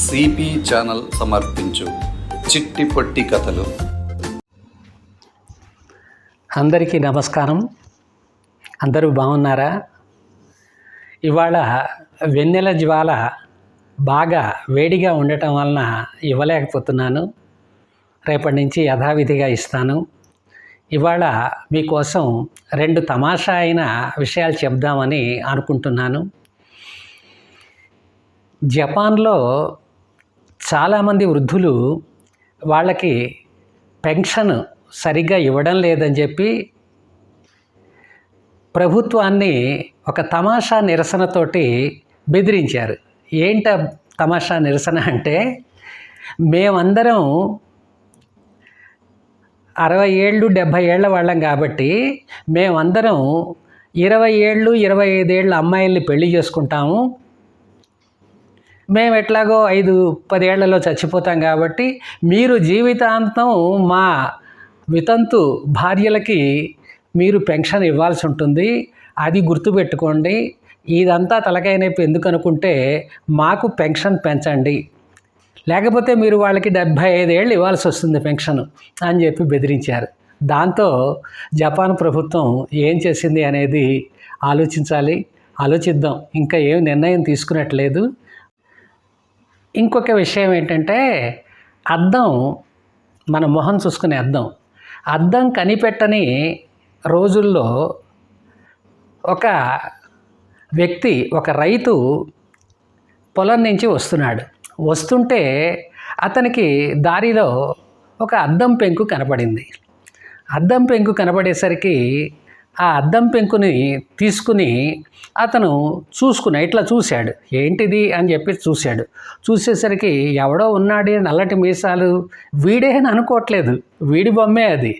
CP channel సమర్పించు చిట్టి పొట్టి కథలు. అందరికీ నమస్కారం. అందరూ బాగున్నారా? ఇవాళ వెన్నెల జ్వాల బాగా వేడిగా ఉండటం వలన ఇవ్వలేకపోతున్నాను. రేపటి నుంచి యథావిధిగా ఇస్తాను. ఇవాళ మీకోసం 2 తమాషా అయిన విషయాలు చెప్దామని అనుకుంటున్నాను. జపాన్లో చాలామంది వృద్ధులు వాళ్ళకి పెన్షన్ సరిగ్గా ఇవ్వడం లేదని చెప్పి ప్రభుత్వాన్ని ఒక తమాషా నిరసనతోటి బెదిరించారు. ఏంట తమాషా నిరసన అంటే, మేమందరం 60 ఏళ్ళు 70 ఏళ్ల వాళ్ళం కాబట్టి మేమందరం 20 ఏళ్ళు 25 ఏళ్ళ అమ్మాయిల్ని పెళ్లి చేసుకుంటాము. మేము ఎట్లాగో 5-10 ఏళ్లలో చచ్చిపోతాం కాబట్టి మీరు జీవితాంతం మా వితంతు భార్యలకి మీరు పెన్షన్ ఇవ్వాల్సి ఉంటుంది. అది గుర్తుపెట్టుకోండి. ఇదంతా తలకాయ నొప్పి ఎందుకు అనుకుంటే మాకు పెన్షన్ పెంచండి, లేకపోతే మీరు వాళ్ళకి 75 ఏళ్ళు ఇవ్వాల్సి వస్తుంది పెన్షన్ అని చెప్పి బెదిరించారు. దాంతో జపాన్ ప్రభుత్వం ఏం చేసింది అనేది ఆలోచిద్దాం. ఇంకా ఏం నిర్ణయం తీసుకున్నట్లేదు. ఇంకొక విషయం ఏంటంటే, అద్దం, మన మొహం చూసుకునే అద్దం కనిపెట్టని రోజుల్లో ఒక వ్యక్తి, ఒక రైతు పొలం నుంచి వస్తుంటే అతనికి దారిలో ఒక అద్దం పెంకు కనపడింది. అద్దం పెంకు కనపడేసరికి ఆ అద్దం పెంకుని తీసుకుని అతను ఇట్లా చూశాడు. ఏంటిది అని చెప్పి చూసేసరికి ఎవడో ఉన్నాడు, నల్లటి మీసాలు, వీడే అని అనుకోవట్లేదు, వీడి బొమ్మే అది.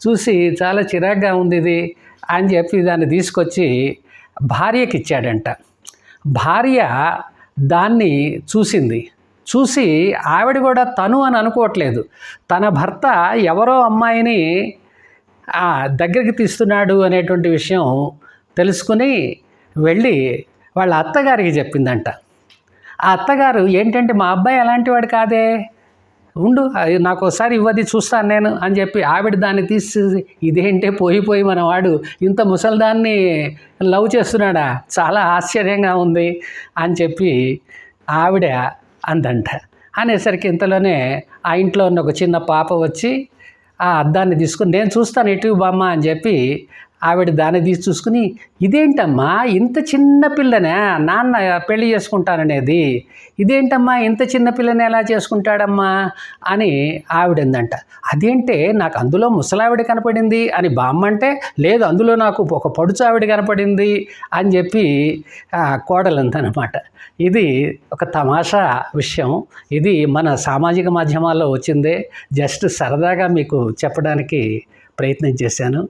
చూసి చాలా చిరాగ్గా ఉంది ఇది అని చెప్పి దాన్ని తీసుకొచ్చి భార్యకి ఇచ్చాడంట. భార్య దాన్ని చూసి ఆవిడ కూడా తను అని అనుకోవట్లేదు, తన భర్త ఎవరో అమ్మాయిని దగ్గరికి తీస్తున్నాడు అనేటువంటి విషయం తెలుసుకుని వెళ్ళి వాళ్ళ అత్తగారికి చెప్పిందంట. ఆ అత్తగారు, ఏంటంటే మా అబ్బాయి అలాంటి వాడు కాదే, ఉండు నాకు ఒకసారి ఇవ్వది చూస్తాను నేను అని చెప్పి ఆవిడ దాన్ని తీసి, ఇదేంటే పోయి మన వాడు ఇంత ముసలిదాన్ని లవ్ చేస్తున్నాడా, చాలా ఆశ్చర్యంగా ఉంది అని చెప్పి ఆవిడ అందంట. అనేసరికి ఇంతలోనే ఆ ఇంట్లో ఉన్న ఒక చిన్న పాప వచ్చి ఆ అద్దాన్ని తీసుకుని, నేను చూస్తాను ఎటు బామ్మ అని చెప్పి ఆవిడ దాన్ని తీసి చూసుకుని, ఇదేంటమ్మా ఇంత చిన్న పిల్లనే నాన్న పెళ్లి చేసుకుంటాననేది, ఇదేంటమ్మా ఇంత చిన్న పిల్లని ఎలా చేసుకుంటాడమ్మా అని ఆవిడందంట. అదేంటే నాకు అందులో ముసలావిడ కనపడింది అని బామ్మ అంటే, లేదు అందులో నాకు ఒక పడుచావిడ కనపడింది అని చెప్పి కోడలందనమాట. ఇది ఒక తమాషా విషయం. ఇది మన సామాజిక మాధ్యమాల్లో వచ్చిందే. జస్ట్ సరదాగా మీకు చెప్పడానికి ప్రయత్నం చేశాను.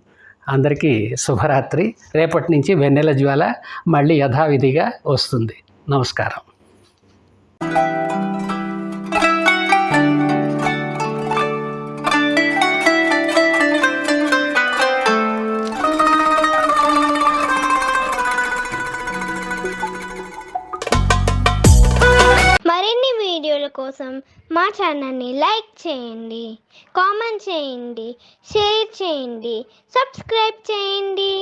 అందరికీ శుభరాత్రి. రేపటి నుంచి వెన్నెల జ్వాల మళ్ళీ యథావిధిగా వస్తుంది. నమస్కారం. మరిన్ని వీడియోల కోసం మా ఛానల్ని లైక్ చేయండి, కామెంట్ చేయండి, షేర్ చేయండి, సబ్స్క్రైబ్ చేయండి.